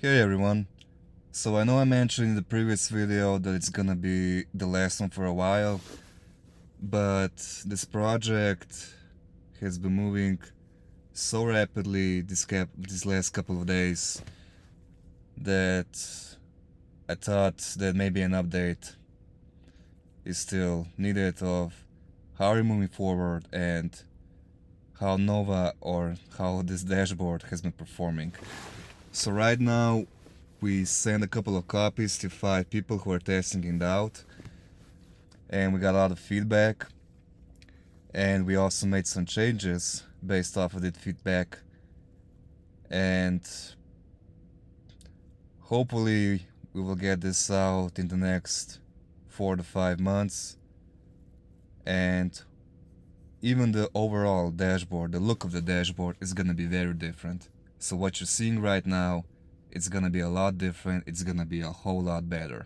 Hey everyone, so I know I mentioned in the previous video that it's gonna be the last one for a while, but this project has been moving so rapidly these last couple of days that I thought that maybe an update is still needed of how we're moving forward and how Nova or how this dashboard has been performing. So right now we sent a couple of copies to 5 people who are testing it out, and we got a lot of feedback, and we also made some changes based off of that feedback, and hopefully we will get this out in the next 4 to 5 months. And even the overall dashboard, the look of the dashboard is gonna be very different. So what you're seeing right now, it's gonna be a lot different. It's gonna be a whole lot better.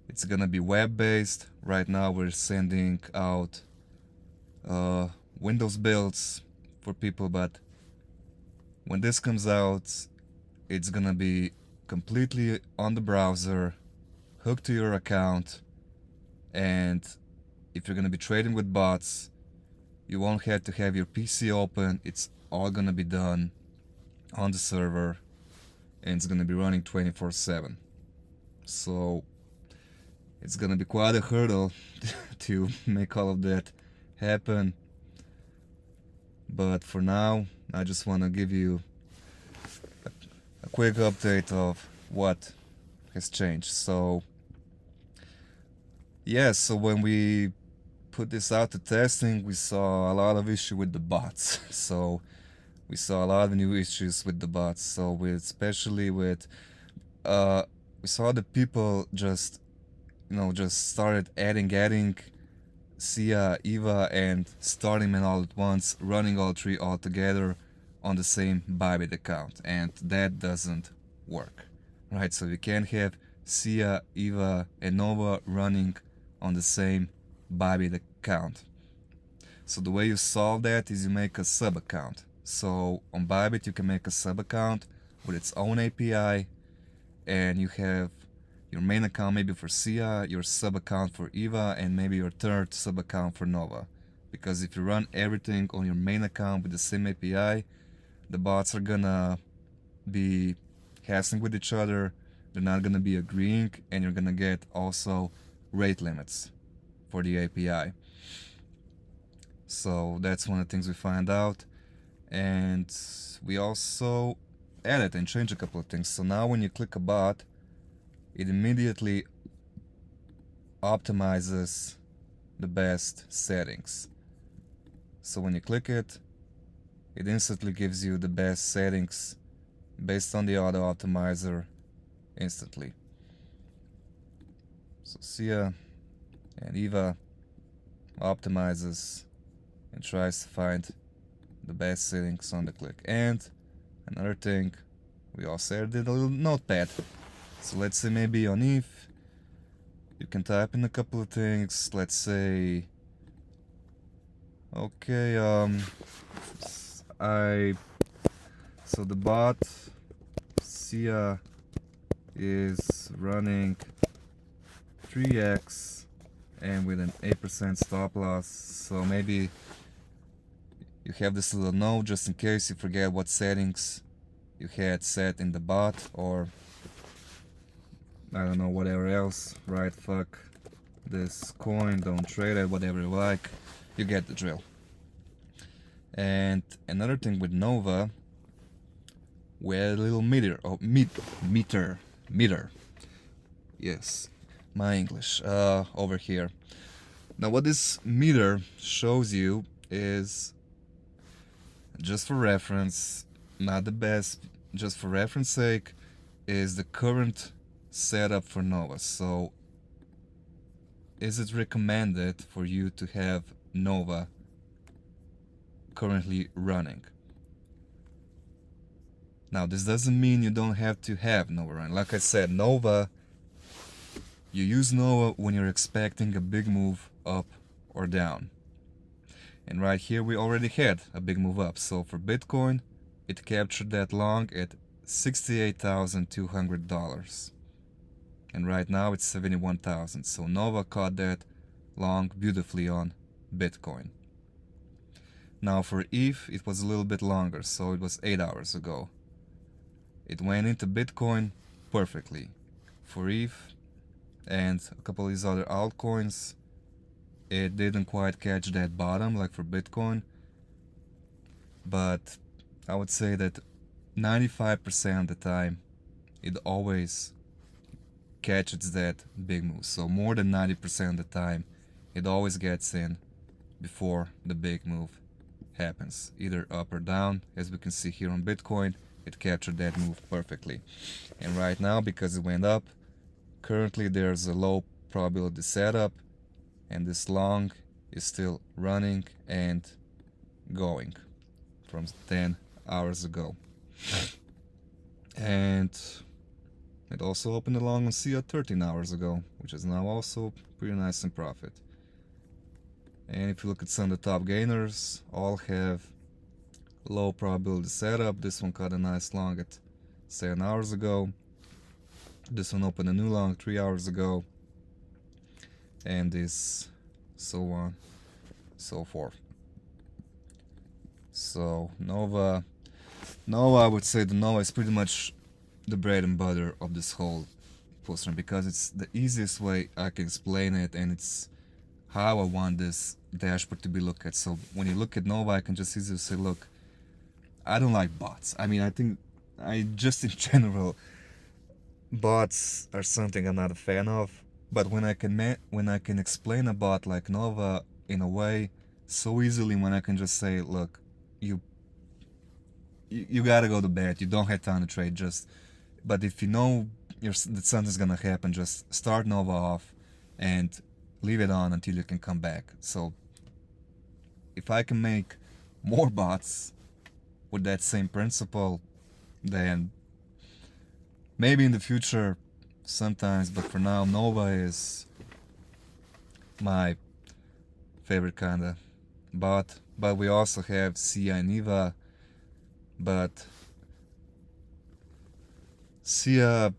It's gonna be web-based. Right now we're sending out Windows builds for people, but when this comes out, it's gonna be completely on the browser, hooked to your account, and if you're gonna be trading with bots, you won't have to have your PC open. It's all gonna be done on the server, and it's gonna be running 24/7. So it's gonna be quite a hurdle to make all of that happen. But for now, I just want to give you a quick update of what has changed. So so when we put this out to testing, we saw a lot of issue with the bots. So we saw a lot of new issues with the bots. So especially with we saw the people just started adding SIA, EVA, and starting them all at once, running all three all together on the same Bybit account, and that doesn't work, right? So you can't have SIA, EVA, and Nova running on the same Bybit account. So the way you solve that is you make a sub account. So on Bybit you can make a sub account with its own API, and you have your main account maybe for SIA, your sub account for EVA, and maybe your third sub account for Nova. Because if you run everything on your main account with the same API, the bots are gonna be hassling with each other, they're not gonna be agreeing, and you're gonna get also rate limits for the API. So that's one of the things we find out, and we also added and changed a couple of things. So now when you click a bot, it immediately optimizes the best settings. So when you click it, it instantly gives you the best settings based on the auto optimizer instantly. So SIA and EVA optimizes and tries to find the best settings on the click. And another thing, we also added a little notepad. So let's say maybe on if you can type in a couple of things. Let's say, okay, so the bot SIA is running 3x and with an 8% stop loss. So maybe you have this little note just in case you forget what settings you had set in the bot, or I don't know, whatever else, right? Fuck this coin, don't trade it, whatever you like, you get the drill. And another thing with Nova, we had a little meter, yes, my English, over here. Now what this meter shows you is, just for reference, not the best, just for reference sake, is the current setup for Nova. So is it recommended for you to have Nova currently running? Now this doesn't mean you don't have to have Nova running. Like I said, Nova, you use Nova when you're expecting a big move up or down. And right here we already had a big move up. So for Bitcoin, it captured that long at $68,200. And right now it's 71,000. So Nova caught that long beautifully on Bitcoin. Now for ETH, it was a little bit longer, so it was 8 hours ago. It went into Bitcoin perfectly. For ETH and a couple of these other altcoins, it didn't quite catch that bottom like for Bitcoin, but I would say that 95% of the time it always catches that big move. So more than 90% of the time it always gets in before the big move happens, either up or down. As we can see here on Bitcoin, it captured that move perfectly. And right now, because it went up, currently there's a low probability setup, and this long is still running and going from 10 hours ago. And it also opened a long on SIA 13 hours ago, which is now also pretty nice in profit. And if you look at some of the top gainers, all have low probability setup. This one caught a nice long at 7 hours ago. This one opened a new long 3 hours ago. And this, so on, so forth. So Nova, I would say the Nova is pretty much the bread and butter of this whole PulseTrend, because it's the easiest way I can explain it, and it's how I want this dashboard to be looked at. So when you look at Nova, I can just easily say, look, I don't like bots. I mean, I think in general, bots are something I'm not a fan of. But when I can explain a bot like Nova in a way so easily, when I can just say, look, you gotta go to bed. You don't have time to trade. But if you know that something's gonna happen, just start Nova off and leave it on until you can come back. So if I can make more bots with that same principle, then maybe in the future sometimes, but for now Nova is my favorite kind of bot. But we also have SIA and EVA, but SIA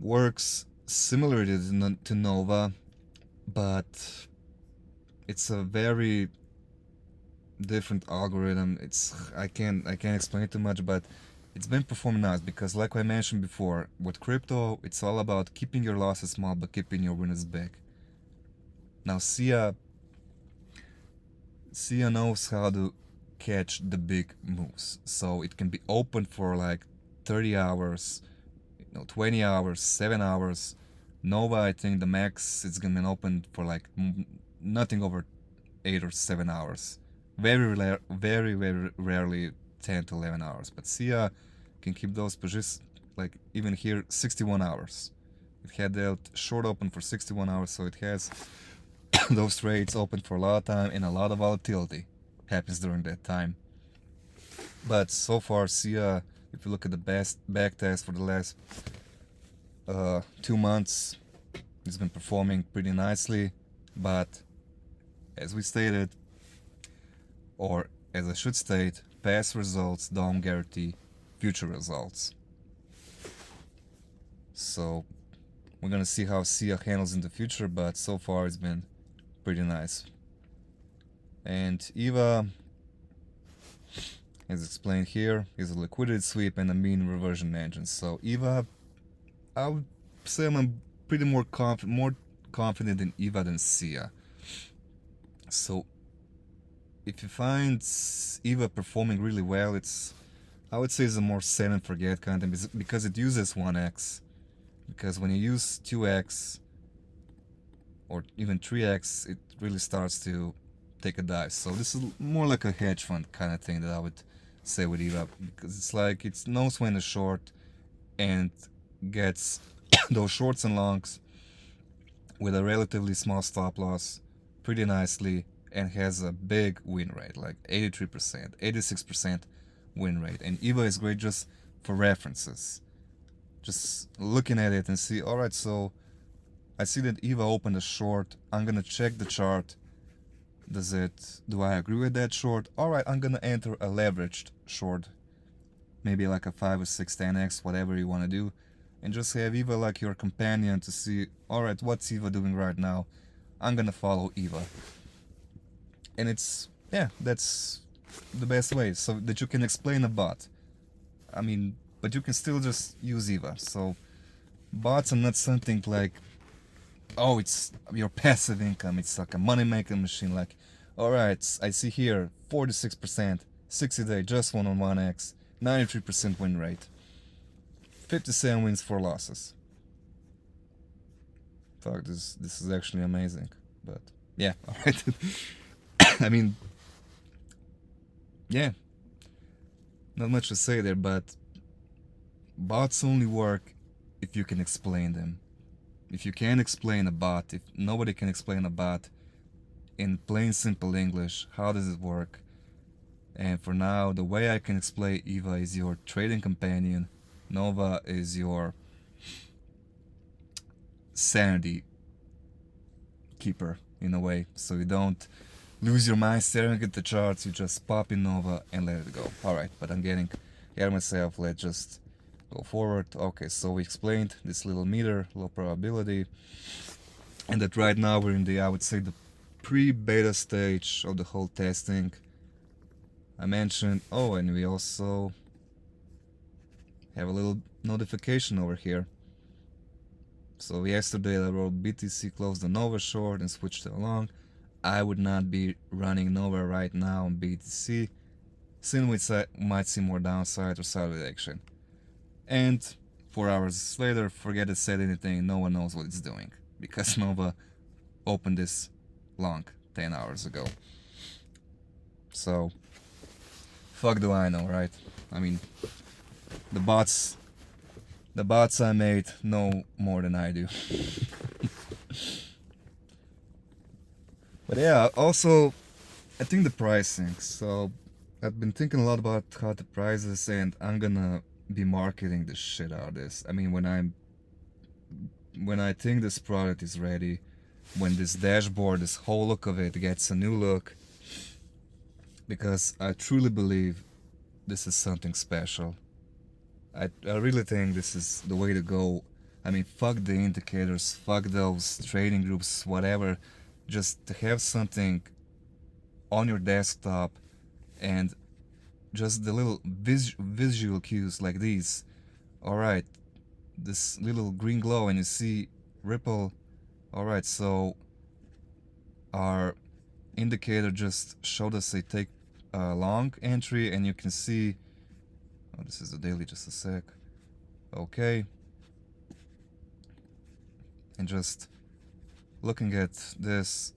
works similarly to Nova, but it's a very different algorithm. I can't explain it too much, but it's been performing nice because, like I mentioned before, with crypto, it's all about keeping your losses small but keeping your winners big. Now SIA knows how to catch the big moves, so it can be open for like 30 hours, 20 hours, 7 hours. Nova, I think the max it's gonna be open for like nothing over 8 or 7 hours. Very rarely 10 to 11 hours. But SIA can keep those positions, like even here, 61 hours. It had that short open for 61 hours, so it has those trades open for a lot of time, and a lot of volatility happens during that time. But so far, SIA, if you look at the best backtest for the last 2 months, it's been performing pretty nicely. But as we stated, or as I should state, past results don't guarantee future results. So we're gonna see how SIA handles in the future, but so far it's been pretty nice. And EVA, as explained here, is a liquidity sweep and a mean reversion engine. So EVA, I would say I'm pretty more confident in EVA than SIA. So if you find EVA performing really well, I would say it's a more set and forget kind of, because it uses 1x. Because when you use 2x or even 3x, it really starts to take a dive. So this is more like a hedge fund kind of thing that I would say with EVA, because it's like it knows when to short and gets those shorts and longs with a relatively small stop loss pretty nicely, and has a big win rate, like 83%, 86% win rate. And EVA is great just for references. Just looking at it and see, alright, so I see that EVA opened a short. I'm gonna check the chart. Do I agree with that short? Alright, I'm gonna enter a leveraged short. maybe like a 5 or 6 10x, whatever you want to do, and just have Eva like your companion to see, alright, what's Eva doing right now? I'm gonna follow Eva. And it's, yeah, that's the best way, so that you can explain a bot. I mean, but you can still just use Eva. So bots are not something like, oh, it's your passive income, it's like a money making machine. Like, alright, I see here 46%, 60-day, just 1-on-1x, 93% win rate, 57 wins, 4 losses. Fuck, this is actually amazing. But yeah, alright. I mean, yeah, not much to say there, but bots only work if you can explain them. If you can't explain a bot, if nobody can explain a bot in plain simple English, how does it work? And for now, the way I can explain Eva is your trading companion, Nova is your sanity keeper in a way, so you don't lose your mind staring at the charts, you just pop in Nova and let it go. Alright, but I'm getting ahead of myself, let's just go forward. Okay, so we explained this little meter, low probability, and that right now we're in the, I would say, the pre-beta stage of the whole testing. I mentioned, oh, and we also have a little notification over here. So yesterday I wrote BTC closed the Nova short and switched it along. I would not be running Nova right now on BTC, since we might see more downside or sideways action. And 4 hours later, forget it said anything, no one knows what it's doing, because Nova opened this long 10 hours ago. So, fuck do I know, right? I mean, the bots I made know more than I do. But yeah, also, I think the pricing. So, I've been thinking a lot about how the prices, and I'm gonna be marketing the shit out of this. I mean, when I think this product is ready, when this dashboard, this whole look of it gets a new look, because I truly believe this is something special. I really think this is the way to go. I mean, fuck the indicators, fuck those trading groups, whatever. Just to have something on your desktop, and just the little visual cues like these. Alright, this little green glow, and you see Ripple. Alright, so our indicator just showed us a take long entry, and you can see, oh, this is the daily, just a sec. Okay, and just looking at this,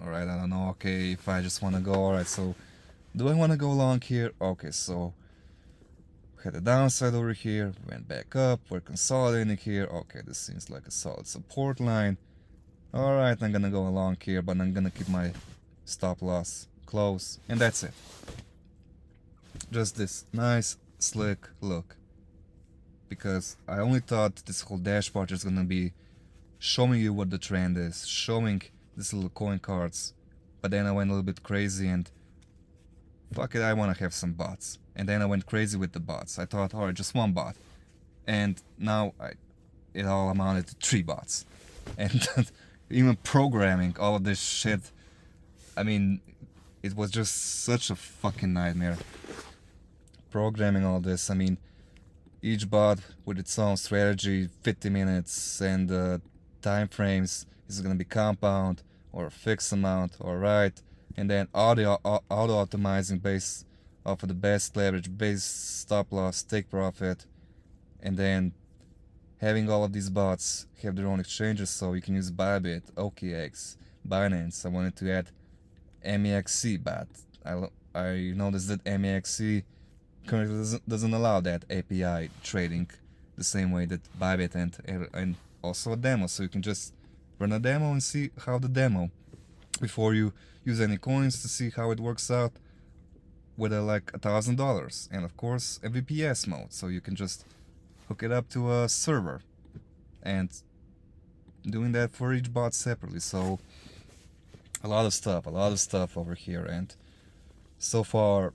alright, I don't know, okay, if I just want to go, alright, so do I want to go long here? Okay, so we had a downside over here, went back up, we're consolidating here. Okay, this seems like a solid support line. Alright, I'm gonna go along here, but I'm gonna keep my stop loss close, and that's it. Just this nice, slick look. Because I only thought this whole dashboard is gonna be showing you what the trend is, showing these little coin cards, but then I went a little bit crazy and fuck it, I wanna have some bots. And then I went crazy with the bots. I thought, alright, just one bot. And now it all amounted to 3 bots. And even programming all of this shit, I mean, it was just such a fucking nightmare. Programming all this, I mean, each bot with its own strategy, 50 minutes, and time frames. Is it gonna be compound or a fixed amount, alright? And then auto optimizing based off of the best leverage, base stop loss, take profit, and then having all of these bots have their own exchanges, so you can use Bybit, OKX, Binance. I wanted to add MEXC, but I noticed that MEXC currently doesn't allow that API trading the same way that Bybit, and also a demo, so you can just run a demo and see how the demo, before you use any coins, to see how it works out with like $1,000, and of course a VPS mode, so you can just hook it up to a server, and doing that for each bot separately. So a lot of stuff over here, and so far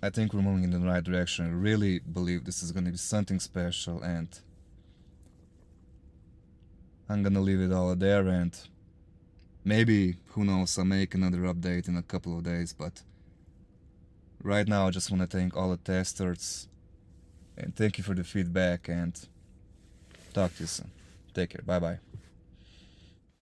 I think we're moving in the right direction. I really believe this is going to be something special, and I'm gonna leave it all there, and maybe, who knows, I'll make another update in a couple of days, but right now I just want to thank all the testers, and thank you for the feedback, and talk to you soon. Take care. Bye bye.